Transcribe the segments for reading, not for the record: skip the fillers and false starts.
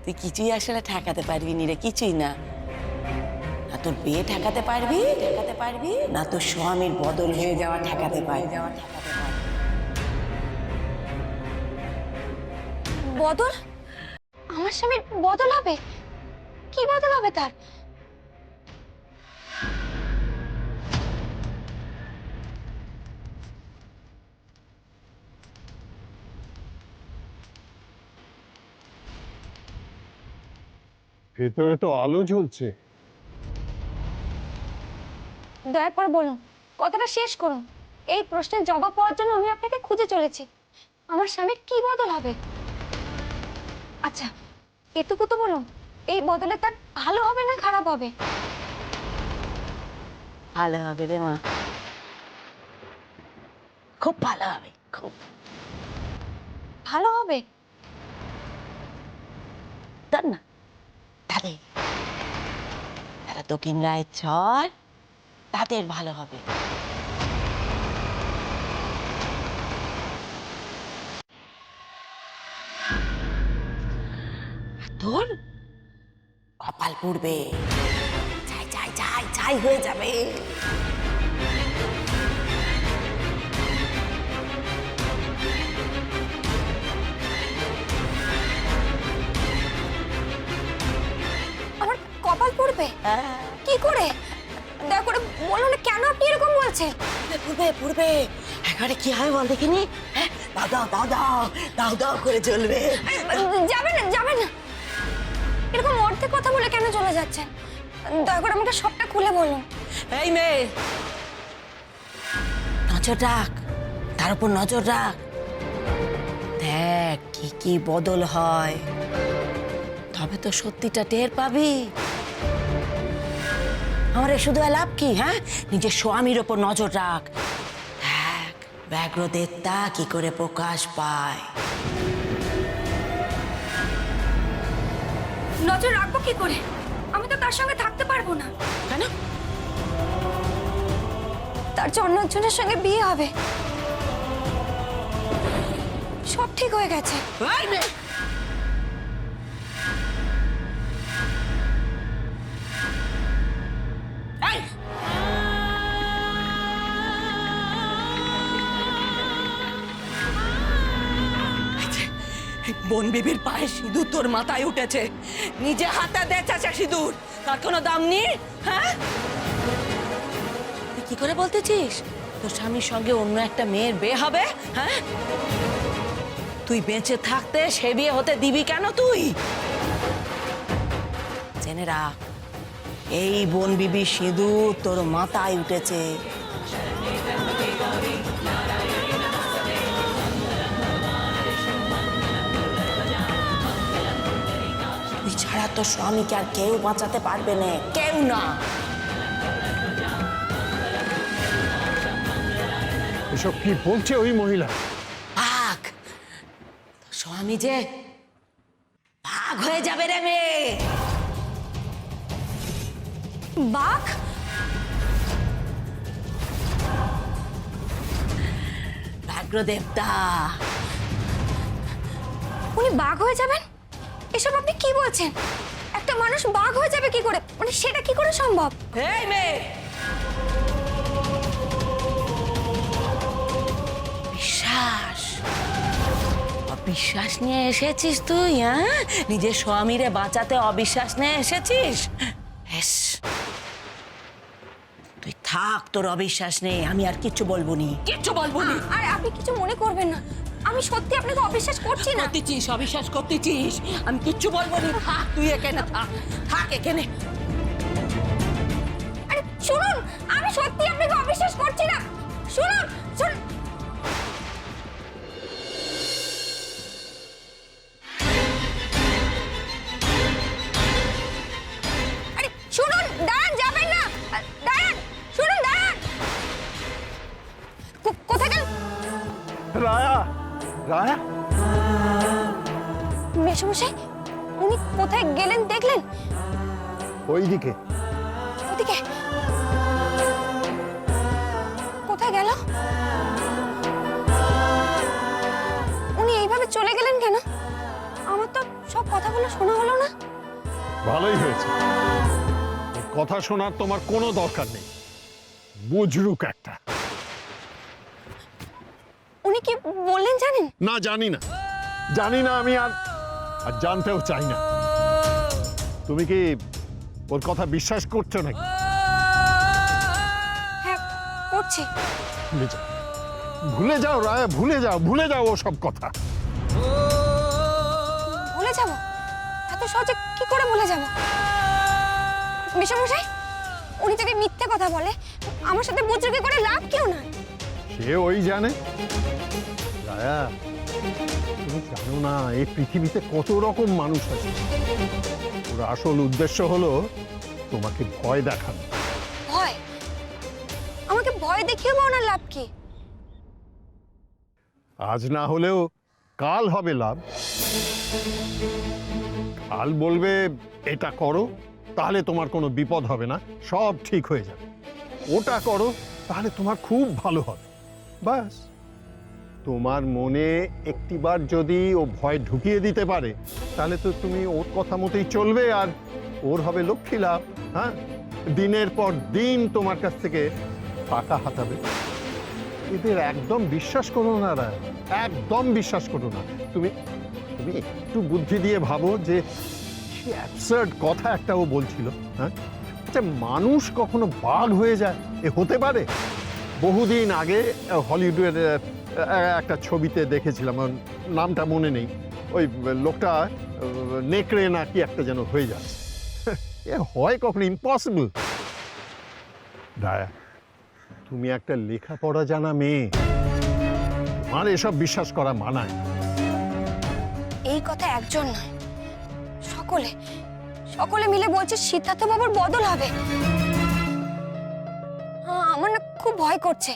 তুই কিছুই আসলে ঠেকাতে পারবি নি রে, কিছুই না। না তোর বিয়ে ঠেকাতে পারবি না তোর স্বামীর বদল হয়ে যাওয়া ঠেকাতে পারবি। বদল? আমার স্বামীর বদল হবে? কি বদল হবে তার? ভেতরে তো আলো জ্বলছে। দয়া করে বলুন, কথাটা শেষ করুন। এই প্রশ্নের জবাব পাওয়ার জন্য আমি আপনাকে খুঁজে চলেছি। আমার স্বামীর কি বদল হবে? আচ্ছা, এটুকু তো বলুন, এই বদলে তার ভালো হবে না খারাপ হবে? ভালো হবে রে মা, খুব ভালো হবে, খুব ভালো হবে? তার না তাদের তারা দক্ষিণ রায়ের ছর, তাদের ভালো হবে। তোর কপাল পুড়বে, চাই চাই চাই চাই হয়ে যাবে। আমার কপাল পড়বে? কি করে? দয়া করে বলুন না, কেন আপনি এরকম বলছেন? পুড়বে পুড়বে, একেবারে কি হয় বল দেখিনি। হ্যাঁ, দাও দাও দাও দাও দাও দাও করে চলবে। যাবেন না, যাবেন না। এরকম অর্থে কথা বলে কেন চলে যাচ্ছেন? দয়া করে আমাকে সবটা খুলে বলুন। এই মেয়ে, নজর রাখ, তার উপর নজর রাখ, দেখ কি কি বদল হয়, তবে তো সত্যিটা টের পাবি। আমার শুধু লাভ কি? হ্যাঁ, নিজের স্বামীর ওপর নজর রাখ, দেখ ব্যাঘ্রদেবতা কি করে প্রকাশ পায়। নজর রাখবো কি করে? আমি তো তার সঙ্গে থাকতে পারবো না। কেন? তার যে অন্য একজনের সঙ্গে বিয়ে হবে। সব ঠিক হয়ে গেছে। এই মেয়ে, এই, বন বিবির পায়ে সিঁদুর তোর মাথায় উঠেছে, নিজে হাতে দেখাচ্ছে সিঁদুর, তার কোনো দাম নেই। হ্যাঁ, তুই কি করে বলতেছিস তোর স্বামীর সঙ্গে অন্য একটা মেয়ের বিয়ে হবে? হ্যাঁ, তুই বেঁচে থাকতে সে বিয়ে হতে দিবি কেন তুই? জেনে রাখ, এই বন বিবি সিঁদুর তোর মাথায় উঠেছে। তুই ছাড়া তোর স্বামীকে আর কেউ বাঁচাতে পারবে না, কেউ না। এসব কি বলছে ওই মহিলা? ভাগ, তোর স্বামী যে ভাগ হয়ে যাবে রে মেয়ে। বাঘ? ব্যাঘ্রদেবতা। উনি বাঘ হয়ে যাবেন? এসব আপনি কি বলছেন? একটা মানুষ বাঘ হয়ে যাবে কি করে? মানে সেটা কি করে সম্ভব? এই মেয়ে, বিশ্বাস অবিশ্বাস নিয়ে এসেছিস তুই? হ্যাঁ, নিজের স্বামীরে বাঁচাতে অবিশ্বাস নিয়ে এসেছিস? এস, তুই থাক, তোর অবিশ্বাস নেই, আমি আর কিচ্ছু বলবো নি, কিচ্ছু বলবো নি। আর আপনি কিছু মনে করবেন না, আমি সত্যি আপনাকে অবিশ্বাস করছি না। করতেছিস, অবিশ্বাস করতেছিস, আমি কিচ্ছু বলবো নি। থাক, তুই এখানে থাক, থাক এখানে। আরে শুনুন, আমি সত্যি আপনাকে অবিশ্বাস করছি না। শুনুন, শুনুন। আরে শুনুন, দাঁড়ান, যাবেন না। দাঁড়ান, শুনুন, দাঁড়ান। কোথায় গেল? রায়া, রায়া, মেশমশাই, উনি কোথায় গেলেন দেখলেন? ওইদিকে। ওদিকে? কোথায় গেল? উনি এইভাবে চলে গেলেন কেন? আমার তো সব কথাগুলো শোনা হলো না। ভালোই হয়েছে। ওর কথা শোনার তোমার কোনো দরকার নেই। বুঝরুক একটা। উনি কি বললেন জানেন? না, জানি না আমি, আর জানতেও চাই না। তুমি কি ওর কথা বিশ্বাস করছো নাকি? হ্যাঁ করছি। ভুলে যাও রায়া, ভুলে যাও ও সব কথা। ভুলে যাব? এত সহজে কি করে ভুলে যাব? মেশামশাই, উনি যদি মিথ্যে কথা বলে আমার সাথে বুঝরুকি করে লাভ কেউ না। সে ওই জানে। রায়া, তুমি জানো না এই পৃথিবীতে কত রকম মানুষ আছে। ওর আসল উদ্দেশ্য হলো তোমাকে ভয় দেখানো। ভয়? আমাকে ভয় দেখিয়ে বা ওনার লাভ কি? আজ না হলেও কাল হবে লাভ। কাল বলবে এটা করো, তাহলে তোমার কোনো বিপদ হবে না, সব ঠিক হয়ে যাবে। ওটা করো, তাহলে তোমার খুব ভালো হবে। বাস, তোমার মনে একটিবার যদি ও ভয় ঢুকিয়ে দিতে পারে, তাহলে তো তুমি ওর কথা মতোই চলবে, আর ওর হবে লক্ষ্মী লাভ। হ্যাঁ, দিনের পর দিন তোমার কাছ থেকে টাকা হাতাবে। এদের একদম বিশ্বাস করো না রায়, একদম বিশ্বাস করো না। তুমি তুমি একটু বুদ্ধি দিয়ে ভাবো যে কি অ্যাবসার্ড কথা একটা ও বলছিল। হ্যাঁ, আচ্ছা, মানুষ কখনো বাঘ হয়ে যায়? এ হতে পারে? বহুদিন আগে হলিউডের একটা ছবিতে দেখেছিলাম, আমার নামটা মনে নেই। ওই লোকটা নেকড়ে না কি একটা যেন হয়ে যাচ্ছে। এ হয় কখনো? ইম্পসিবল। দায়া, তুমি একটা লেখাপড়া জানা মেয়ে, আর এসব বিশ্বাস করা মানায়। এই কথা একজন নয়, সকলে সকলে মিলে বলছে সিদ্ধার্থ বাবুর বদল হবে। আমার না খুব ভয় করছে।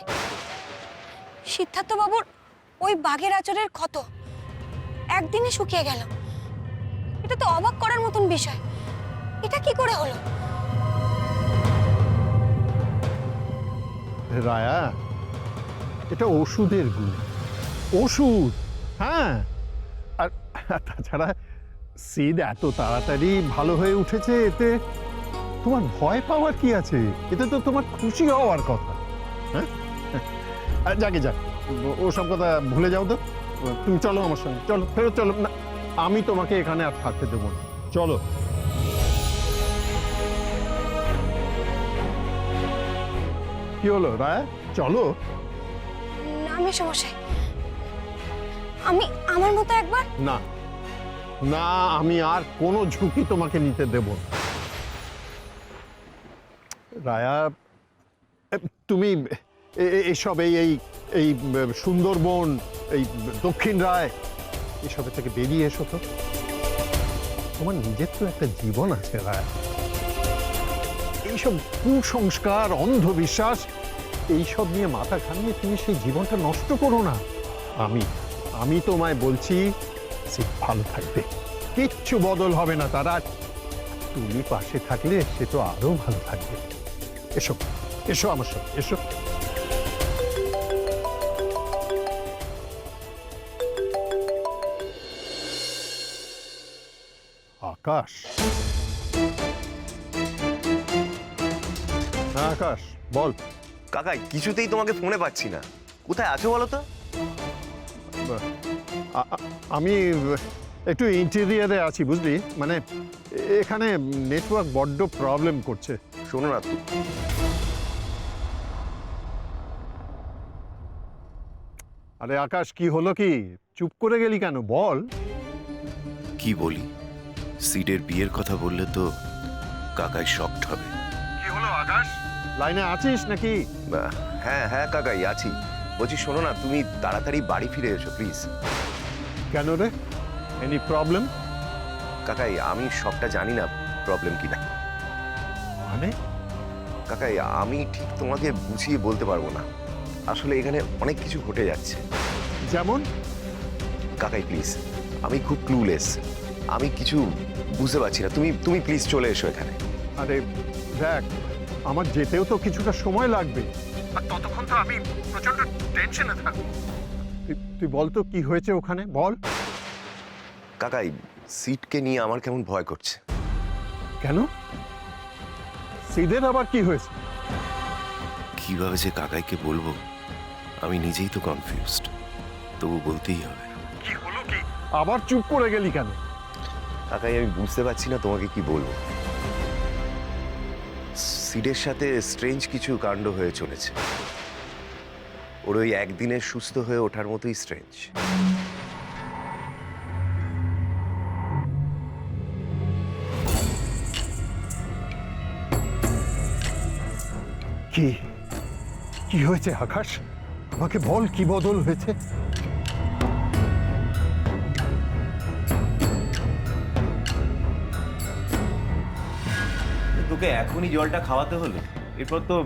সিদ্ধার্থ বাবুর ওই বাঘের আচরের ক্ষত একদিনে শুকিয়ে গেল। এটা তো অবাক করার মতন বিষয়। এটা কি করে হলো? রায়া, এটা ওষুধের গুণ। ওষুধ, হ্যাঁ। আর তাছাড়া সিদ এত তাড়াতাড়ি ভালো হয়ে উঠেছে, এতে তোমার ভয় পাওয়ার কি আছে? এতে তো তোমার খুশি হওয়ার কথা। হ্যাঁ, যাকে যাক, ওসব কথা ভুলে যাও তো। তুমি চলো আমার সঙ্গে, চলো, ফেরত চলো। না, আমি তোমাকে এখানে আর থাকতে দেবো না, চলো। কি হলো রায়া, চলো। না মেশামশাই, আমি আমার মতো একবার। না না, আমি আর কোনো ঝুঁকি তোমাকে নিতে দেব না। রায়া, তুমি এইসব এই এই এই সুন্দরবন, এই দক্ষিণ রায়, এসবের থেকে বেরিয়ে এসো তো। তোমার নিজের তো একটা জীবন আছে রায়া। এইসব কুসংস্কার, অন্ধবিশ্বাস, এইসব নিয়ে মাথা ঘামিয়ে তুমি সেই জীবনটা নষ্ট করো না। আমি তোমায় বলছি, সে ভালো থাকবে, কিচ্ছু বদল হবে না তারা। তুমি পাশে থাকলে সে তো আরো ভালো থাকবে। এসো, এসো আমার সঙ্গে, এসো। আকাশ, হ্যাঁ আকাশ, বল। কাকা, কিছুতেই তোমাকে ফোনে পাচ্ছি না, কোথায় আছো বলো তো? আমি একটু ইন্টেরিয়ারে আছি, বুঝলি, মানে এখানে নেটওয়ার্ক বড্ড প্রবলেম করছে। শোনো না, আরে আকাশ, কি হলো? কি চুপ করে গেলি কেন? বল। কি বলি, সিডের বিয়ের কথা বললে তো কাকাই শকড হবে। কি হলো আকাশ, লাইনে আছিস নাকি? হ্যাঁ হ্যাঁ কাকাই আছি। বলছি শোনো না, তুমি তাড়াতাড়ি বাড়ি ফিরে এসো প্লিজ। কেন রে, এনি প্রবলেম? কাকাই, আমি সবটা জানি না প্রবলেম কি না। মানে? কাকাই, আমি ঠিক তোমাকে বুঝিয়ে বলতে পারবো না। আসলে এখানে অনেক কিছু ঘটে যাচ্ছে। যেমন? কাকাই প্লিজ, আমি খুব ক্লুলেস, আমি কিছু বুঝতে পারছি না। তুমি প্লিজ চলে এসো এখানে। আরে দেখ, আমার যেতেও তো কিছুটা সময় লাগবে, আর ততক্ষণ তো আমি প্রচন্ড টেনশনে থাকবো। তুই বল তো কি হয়েছে ওখানে, বল। কাকাই সিটকে নিয়ে আমার কেমন ভয় করছে। কেন? সিদের আবার কি হয়েছে? কিভাবে যে কাকাইকে বলবো আমি নিজেই তো কনফিউজড, তবু বলতেই হবে। কি হলো কি? আবার চুপ করে গেলি কেন? কাকাই আমি বুঝতে পারছি না তোমাকে কি বলবো। সিডের সাথে স্ট্রেঞ্জ কিছু কাণ্ড হয়ে চলেছে। ওর ওই একদিনে সুস্থ হয়ে ওঠার মতোই স্ট্রেঞ্জ। কি কি হয়েছে আকাশ? আমাকে বল, কি বদল হয়েছে? তোকে এখনই জলটা খাওয়াতে হলো? এরপর তো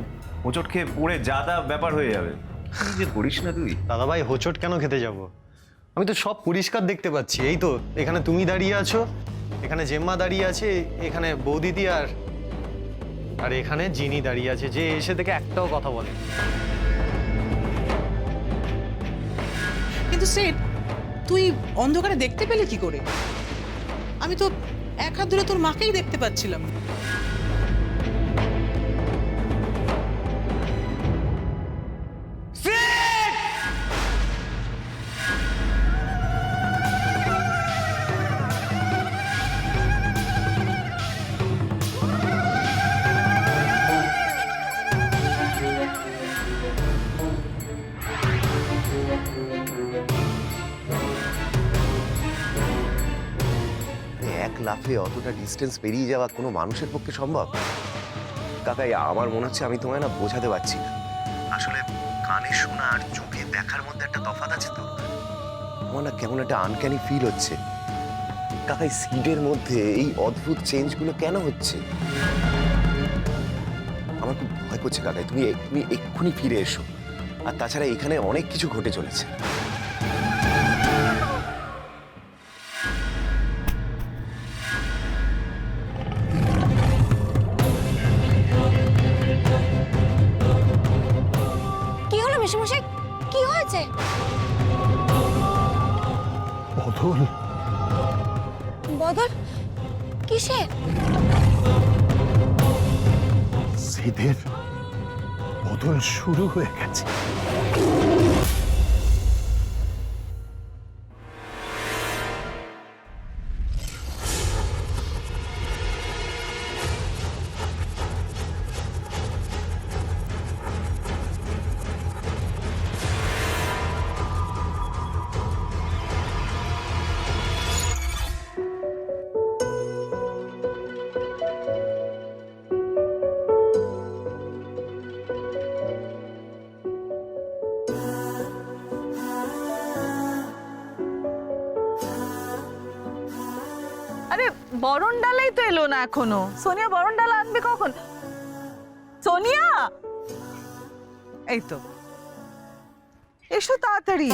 হোঁচট খেয়ে পড়ে যা তা ব্যাপার হয়ে যাবে। কি যে করিস না তুই। দাদাভাই, হোঁচট কেন খেতে যাব? আমি তো সব পরিষ্কার দেখতে পাচ্ছি। এই তো এখানে তুমি দাঁড়িয়ে আছো, এখানে জেম্মা দাঁড়িয়ে আছে, এখানে বৌদিদি আর এখানে জিনি দাঁড়িয়ে আছে, যে এসে থেকে একটাও কথা বলে। কিন্তু সেট, তুই অন্ধকারে দেখতে পেলে কি করে? আমি তো এক হাত ধরে তোর মাকেই দেখতে পাচ্ছিলাম। এক লাফে অতটা ডিস্টেন্স পেরিয়ে যাওয়া কোনো মানুষের পক্ষে সম্ভব? কাকাই আমার মনে হচ্ছে আমি তোমায় না বোঝাতে পারছি না। আসলে কানে শোনা আর চোখে দেখার মধ্যে একটা তফাৎ আছে তো। আমার না কেমন একটা আনক্যানি ফিল হচ্ছে। কাকাই সিডের মধ্যে এই অদ্ভুত চেঞ্জগুলো কেন হচ্ছে? আমার খুব ভয় করছে কাকাই। তুমি এক্ষুনি ফিরে এসো। আর তাছাড়া এখানে অনেক কিছু ঘটে চলেছে। কি হলো মেশামশাই? কি হয়েছে? বদল? বদল কিসে? সিদের বদল শুরু হয়ে গেছে। আরে বরণ ডালাই তো এলো না এখনো। সোনিয়া বরণ ডালা আনবে কখন? সোনিয়া, এই তো, এসো তাড়াতাড়ি।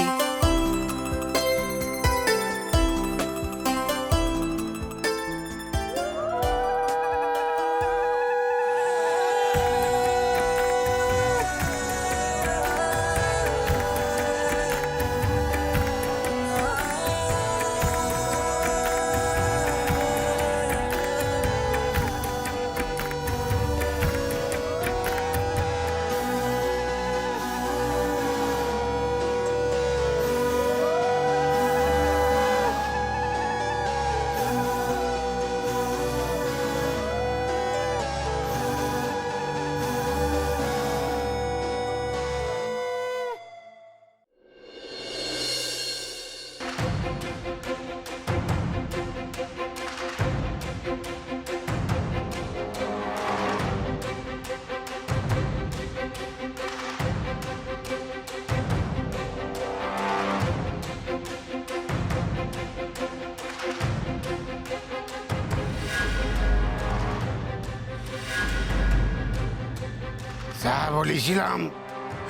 যা বলেছিলাম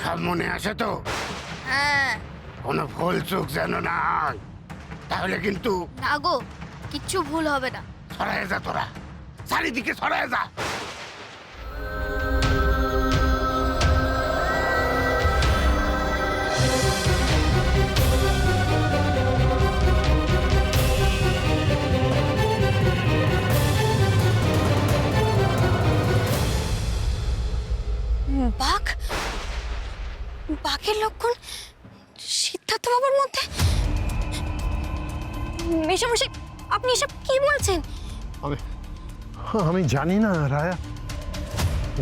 সব মনে আছে তো? হ্যাঁ। কোনো ভুল চুক যেন না হয়, তাহলে কিন্তু না গো, কিচ্ছু ভুল হবে না। ছড়ায় যা, তোরা চারিদিকে ছড়ায় যা। রাগের লক্ষণ সিদ্ধার্থ বাবুর মধ্যে? মেশামশাই, আপনি এসব কি বলছেন? আমি আমি জানি না রায়া,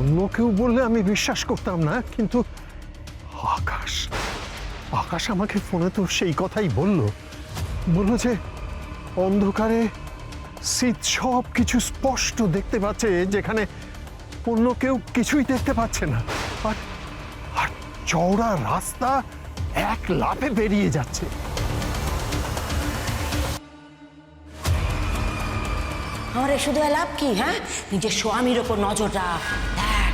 অন্য কেউ বললে আমি বিশ্বাস করতাম না, কিন্তু আকাশ আকাশ আমাকে ফোনে তো সেই কথাই বলল যে অন্ধকারে শীত সব কিছু স্পষ্ট দেখতে পাচ্ছে, যেখানে অন্য কেউ কিছুই দেখতে পাচ্ছে না। আর আর চওড়া রাস্তা এক লাফে বেরিয়ে যাচ্ছে। আমার শুধু লাভ কি? হ্যাঁ, নিজের স্বামীর ওপর নজর রাখ। দেখ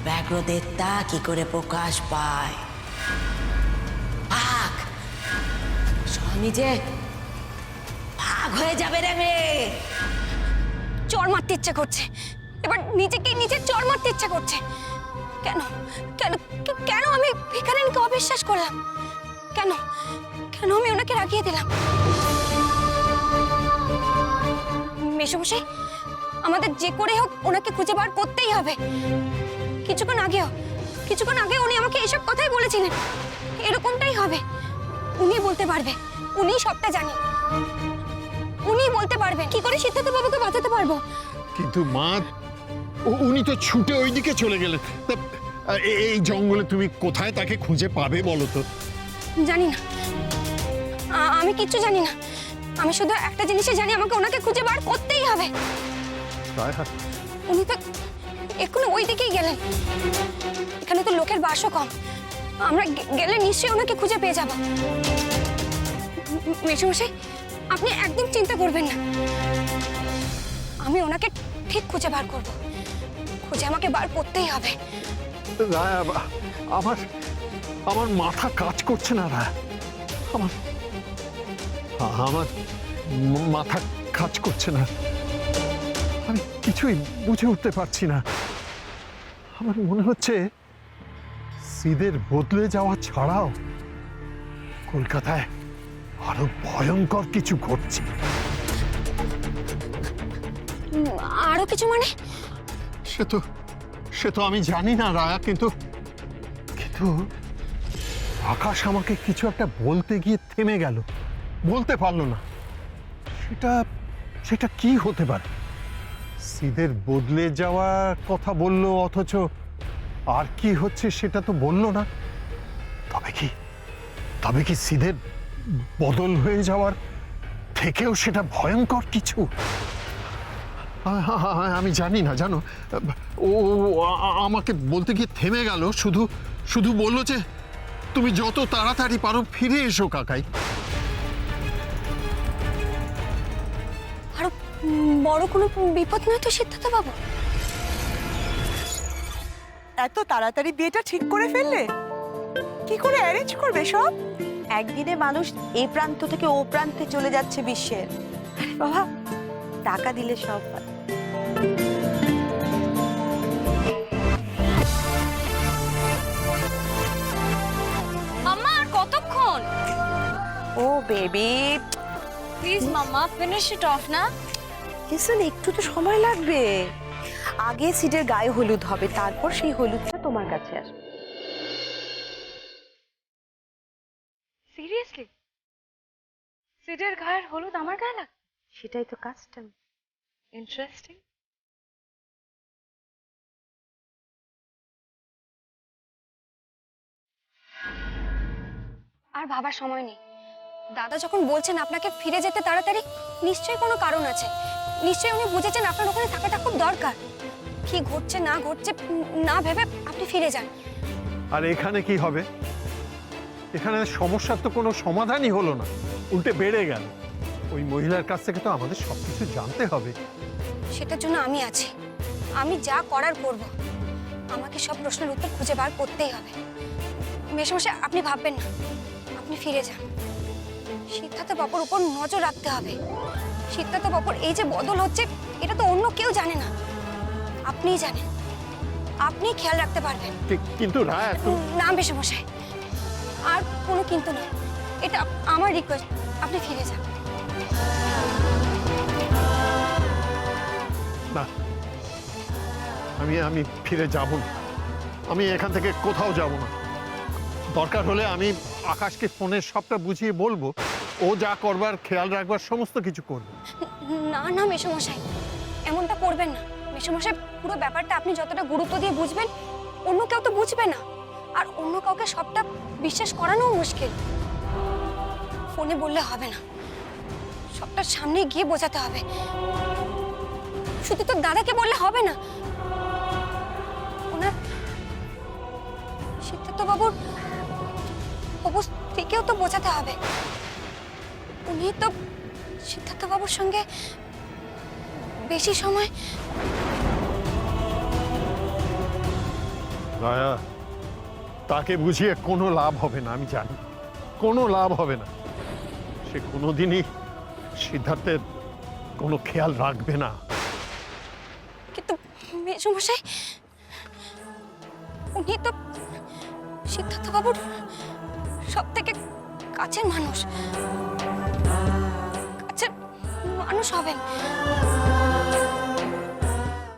ব্যগ্রদেবতা কি করে প্রকাশ পায়। ভাগ, স্বামী যে ভাগ হয়ে যাবে রে মেয়ে। চড় মারতে ইচ্ছে করছে, এবার নিজেকে নিজে চড় মারতে ইচ্ছে করছে। কেন কেন কেন আমি ভিখারিনীকে অবিশ্বাস করলাম? কেন কেন আমি ওনাকে রাগিয়ে দিলাম? মেশামশাই, আমাদের যে করে হোক ওনাকে খুঁজে বার করতেই হবে। কিছুক্ষণ আগে উনি আমাকে এসব কথাই বলেছিলেন। এরকমটাই হবে, উনি বলতে পারবে, উনি সবটা জানেন, উনি বলতে পারবেন কি করে সিদ্ধার্থ বাবুকে বাঁচাতে পারবো। কিন্তু মা, উনি তো ছুটে ওইদিকে চলে গেলেন। তা এই জঙ্গলে তুমি কোথায় তাকে খুঁজে পাবে বলো তো? জানি না, আমি কিচ্ছু জানি না। আমি শুধু একটা জিনিসই জানি, আমাকে ওনাকে খুঁজে বার করতেই হবে। উনি তো এক্ষুনি ওই দিকেই গেলেন। এখানে তো লোকের বাসও কম, আমরা গেলে নিশ্চয়ই ওনাকে খুঁজে পেয়ে যাব। মেশামশাই, আপনি একদম চিন্তা করবেন না, আমি ওনাকে ঠিক খুঁজে বার করব। খুঁজে আমাকে বার করতেই হবে। রায়া, আমার আমার মাথা কাজ করছে না রায়া, আমার মাথা কাজ করছে না। আমি কিছুই বুঝে উঠতে পারছি না। আমার মনে হচ্ছে সিদের বদলে যাওয়া ছাড়াও কলকাতায় আরো ভয়ঙ্কর কিছু ঘটছে। আরো কিছু মানে? সে তো আমি জানি না রায়া, কিন্তু আকাশ আমাকে কিছু একটা বলতে গিয়ে থেমে গেল, বলতে পারলো না। সেটা কি হতে পারে? সিদের বদলে যাওয়া কথা বললো, অথচ আর কি হচ্ছে সেটা তো বললো না। তবে কি সিদের বদল হয়ে যাওয়ার থেকেও সেটা ভয়ঙ্কর কিছু? আমি জানি না, জানো, ও আমাকে বলতে গিয়ে থেমে গেল, শুধু বললো যে তুমি যত তাড়াতাড়ি পারো ফিরে এসো কাকাই। আরো বড় কোনো বিপদ নয় তো সিদ্ধার্থ বাবু? এত তাড়াতাড়ি বিয়েটা ঠিক করে ফেললে? কি করে অ্যারেঞ্জ করবে সব? একদিনে মানুষ এই প্রান্ত থেকে ও প্রান্তে চলে যাচ্ছে বিশ্বের। আরে বাবা, টাকা দিলে সব হয়। মাম্মা, আর কতক্ষণ? ও baby, please mamma, finish it off না। লিসন, একটু তো সময় লাগবে। আগে সিডের গায়ে হলুদ হবে, তারপর সেই হলুদটা তোমার কাছে আসবে। সিরিয়াসলি? সিডের গায়ের হলুদ আমার গায়ে লাগে? সেটাই তো কাস্টম। ইন্টারেস্টিং। আর ভাবার সময় নেই। দাদা যখন বলছেন আপনাকে ফিরে যেতে তাড়াতাড়ি, নিশ্চয়ই কোনো কারণ আছে। নিশ্চয়ই উনি বুঝেছেন আপনার ওখানে থাকাটা খুব দরকার। কি ঘটছে না ঘটছে না ভেবে আপনি ফিরে যান। আর এখানে কি হবে? এখানে সমস্যার তো কোনো সমাধানই হলো না, উল্টে বেড়ে গেল। ওই মহিলার কাছ থেকে তো আমাদের সবকিছু জানতে হবে। সেটার জন্য আমি আছি, আমি যা করার করব। আমাকে সব প্রশ্নের উত্তর খুঁজে বার করতেই হবে। মেশামশাই, আপনি ভাববেন না, আপনি ফিরে যান। সিদ্ধার্থ বাবুর উপর নজর রাখতে হবে। সিদ্ধার্থ বাবুর এই যে বদল হচ্ছে, এটা তো অন্য কেউ জানে না, আপনিই জানেন। আপনি খেয়াল রাখতে পারবেন। কিন্তু রায়া, না মেশামশাই, আর কোনো কিন্তু নয়, এটা আমার রিকোয়েস্ট, আপনি ফিরে যান। না, আমি ফিরে যাব না। আমি এখান থেকে কোথাও যাব না। দরকার হলে আমি আকাশকে ফোনে সবটা বুঝিয়ে বলবো, ও যা করবার খেয়াল রাখবার সমস্ত কিছু করবে। না না মেসোমশাই, এমনটা করবেন না। মেসোমশাই, পুরো ব্যাপারটা আপনি যতটা গুরুত্ব দিয়ে বুঝবেন, অন্য কেউ তো বুঝবে না। আর অন্য কাউকে সবটা বিশ্বাস করানো মুশকিল। ফোনে বললে হবে না, সবটা সামনে গিয়ে বোঝাতে হবে। শুধু তো দাদাকে বললে হবে না, ওনার সিদ্ধার্থ বাবুর অবস্থাকেও তো বোঝাতে হবে। উনি তো সিদ্ধার্থ বাবুর সঙ্গে বেশি সময়। দয়া, তাকে বুঝিয়ে কোনো লাভ হবে না, আমি জানি কোনো লাভ হবে না। সে কোনোদিনই সিদ্ধার্থের কোনো খেয়াল রাখবে না। কিন্তু মেসোমশাই, উনি তো সিদ্ধার্থ বাবুর সব থেকে কাছের মানুষ, কাছের মানুষ হবেন।